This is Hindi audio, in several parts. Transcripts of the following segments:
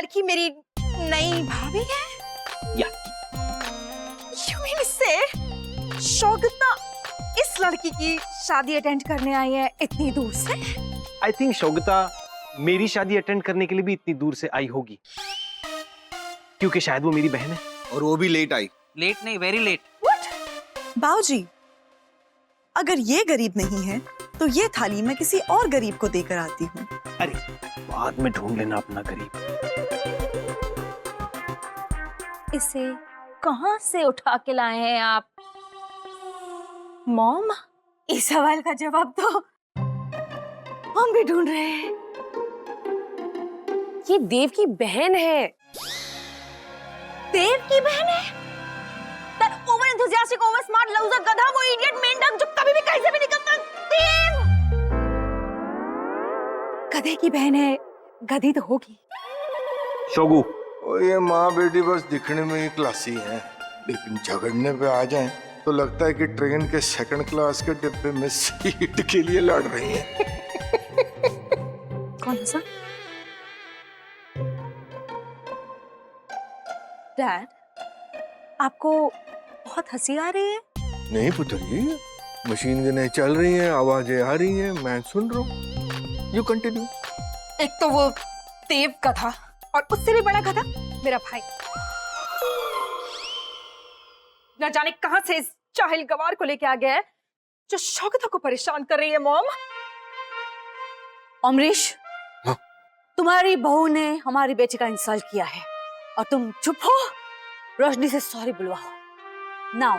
लड़की मेरी नई भाभी है? या You mean से शौकता इस लड़की की शादी अटेंड करने आई है इतनी दूर से? आई थिंक शौकता मेरी शादी अटेंड करने के लिए भी इतनी दूर से आई होगी, क्योंकि शायद वो मेरी बहन है। और वो भी लेट आई। लेट नहीं, वेरी लेट। बाऊजी, अगर ये गरीब नहीं है तो ये थाली मैं किसी और गरीब को देकर आती हूँ। अरे बाद में ढूंढ लेना अपना गरीब। इसे कहाँ से उठा के लाए हैं आप? मॉम, इस सवाल का जवाब तो हम भी ढूंढ रहे हैं। ये देव की बहन है। देव की बहन है? That over enthusiastic, over smart, loser, गधा, वो idiot, मेंढक जो कभी भी कहीं से भी निकलता। देव! गधे की बहन है, गधी तो होगी। शोगू, और ये माँ बेटी बस दिखने में ही क्लासी है, लेकिन झगड़ने पे आ जाएं तो लगता है कि ट्रेन के सेकंड क्लास के डिब्बे में सीट के लिए लड़ रही हैं। कौन सा? डैड, आपको बहुत हंसी आ रही है? नहीं पुत्र जी, मशीन गनें चल रही हैं, आवाजें आ रही हैं, मैं सुन रहा हूँ। You continue. एक तो वो देव गधा और उससे भी बड़ा गधा मेरा भाई। न जाने कहां से इस जाहिल गवार को लेके आ गया है जो शौकता को परेशान कर रही है। मॉम, अमरीश, हाँ? तुम्हारी बहू ने हमारी बेटी का इंसल्ट किया है और तुम चुप हो। रोशनी से सॉरी बुलवाओ नाउ।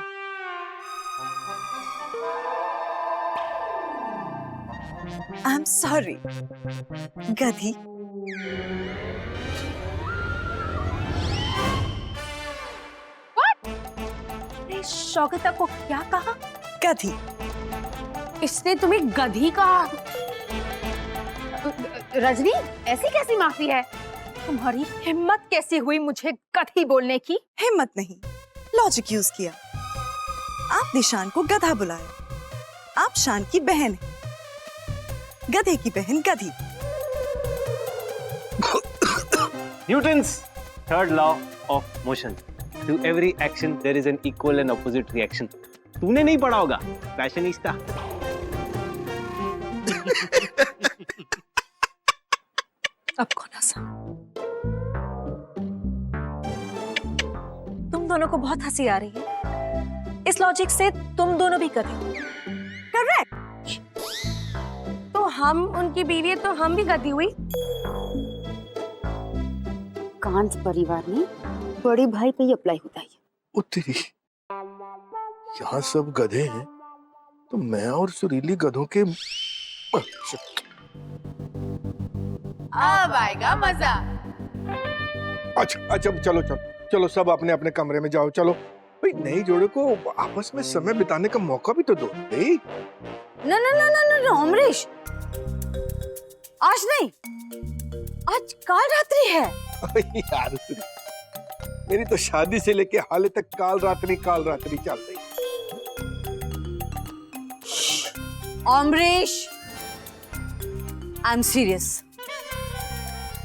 आई एम सॉरी गधी। शौकता को क्या कहा? गधी। इसने तुम्हें गधी कहा? रजनी, ऐसी कैसी माफी है? तुम्हारी हिम्मत कैसे हुई मुझे गधी बोलने की? हिम्मत नहीं, लॉजिक यूज किया। आपने शान को गधा बुलाया। आप शान की बहन हैं, गधे की बहन गधी। Newton's third law of motion. To every action there is an equal and opposite reaction. तूने नहीं पढ़ा होगा, फैशनिस्टा। अब कौन हंसा? तुम दोनों को बहुत हंसी आ रही है। इस लॉजिक से तुम दोनों भी गधे। करेक्ट। तो हम उनकी बीवी है तो हम भी गधी हुई। कांत परिवार में बड़े भाई पे ही अप्लाई होता है। उत्तरी, यहाँ सब गधे हैं तो मैं और सुरीली गधों के अब आएगा मजा। अच्छा चलो चलो चलो, सब अपने अपने कमरे में जाओ। चलो भाई, नई जोड़े को आपस में समय बिताने का मौका भी तो दो। No no no no no Amrish, आज नहीं, आज काल रात्रि है। यार मेरी तो शादी से लेके हाल तक काल रात्रि चल रही। Amrish, I am serious.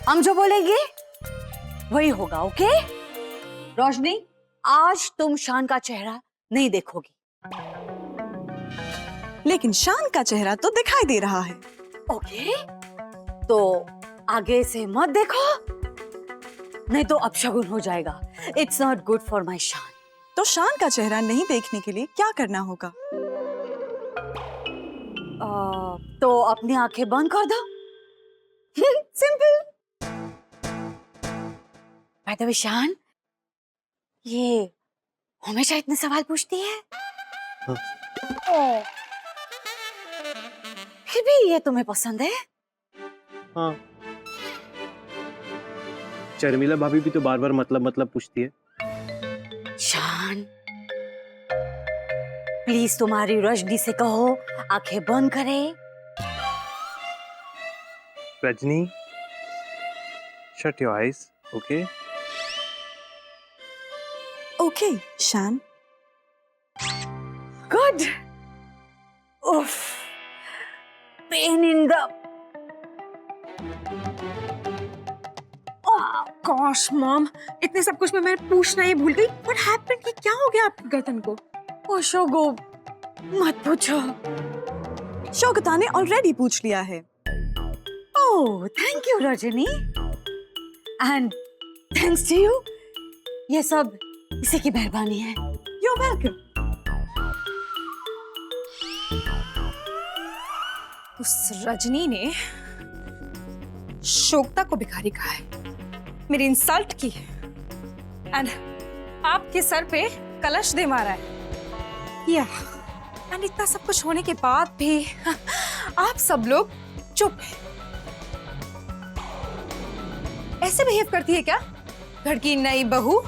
हम जो बोलेंगे वही होगा, ओके? रोशनी, आज तुम शान का चेहरा नहीं देखोगी। लेकिन शान का चेहरा तो दिखाई दे रहा है। ओके, तो आगे से मत देखो, नहीं तो अपशगुन हो जाएगा। It's not good for my शान। तो शान का चेहरा नहीं देखने के लिए क्या करना होगा? तो अपनी आंखें बंद कर दो। सिंपल। बाय द वे शान, ये हमेशा इतने सवाल पूछती है। फिर भी ये तुम्हें पसंद है? हाँ, शर्मिला भाभी भी तो बार बार मतलब पूछती है। शान, प्लीज तुम्हारी रजनी से कहो आंखें बंद करे। Rajni, shut your eyes, okay? Okay शान। गुड। उफ, pain in the gosh mom, इतने सब कुछ में मैं पूछना ही भूल गई। व्हाट हैपेंड कि क्या हो गया आपकी गर्दन को? ओ शोगो, मत पूछो। शौकता ने ऑलरेडी पूछ लिया है। Oh, thank you Rajni, and thanks to you. ये सब इसी की मेहरबानी है। You are welcome. उस रजनी ने शोकता को भिखारी कहा है, मेरी इंसल्ट की है, एंड आपके सर पे कलश दे मारा है। या एंड इतना सब कुछ होने के बाद भी आप सब लोग चुप हैं। ऐसे बिहेव करती है क्या घर की नई बहू,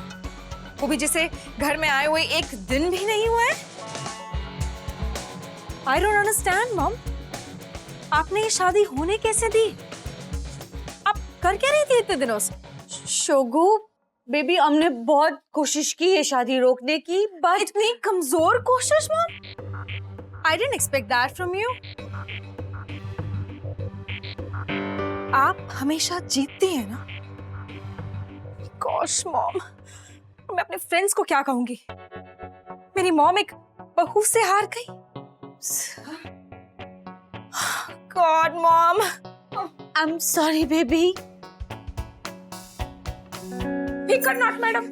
वो भी जिसे घर में आए हुए एक दिन भी नहीं हुआ है? आई डोंट अंडरस्टैंड मॉम, आपने ये शादी होने कैसे दी? आप कर क्या रही थी इतने दिनों से? शोगो बेबी, हमने बहुत कोशिश की ये शादी रोकने की, बट इतनी कमजोर कोशिश mom? I didn't expect that from you. आप हमेशा जीतती हैं ना? गॉश मॉम, मैं अपने फ्रेंड्स को क्या कहूंगी? मेरी मॉम एक बहू से हार गई। God mom, I am sorry baby. फिकर not madam,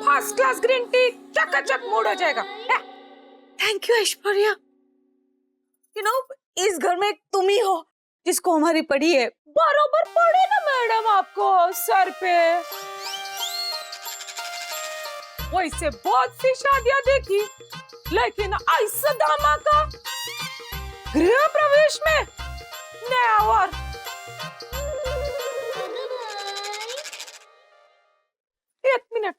first class green tea चकाचक मूड हो जाएगा। Thank you Aishwarya. You know, इस घर में तुम ही हो जिसको हमारी पड़ी है। बरोबर पड़े ना मैडम आपको सर पे। वैसे बहुत सी शादियां देखी, लेकिन ऐसा धमाका गृह प्रवेश में नेवर। एक मिनट,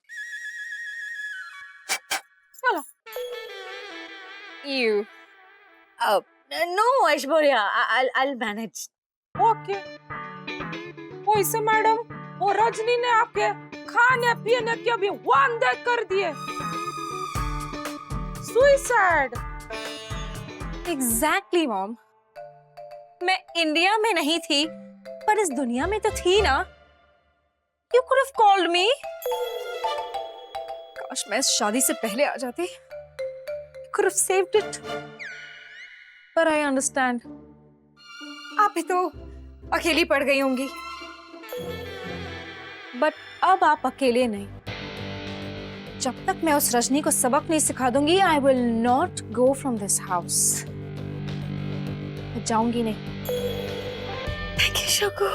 चलो। You know Aishwarya, I'll manage. Okay. वैसे मैडम, वो रजनी ने आपके खाने पीने के भी वादे कर दिए। सुसाइड। एग्जैक्टली मॉम, मैं इंडिया में नहीं थी, पर इस दुनिया में तो थी ना। You could have called me. काश मैं इस शादी से पहले आ जाती। Could have saved it. पर I understand. आप भी तो अकेली पड़ गई होंगी। बट अब आप अकेले नहीं। जब तक मैं उस रजनी को सबक नहीं सिखा दूंगी, I will not go from this house. मैं जाऊंगी नहीं। Thank you, Shoko.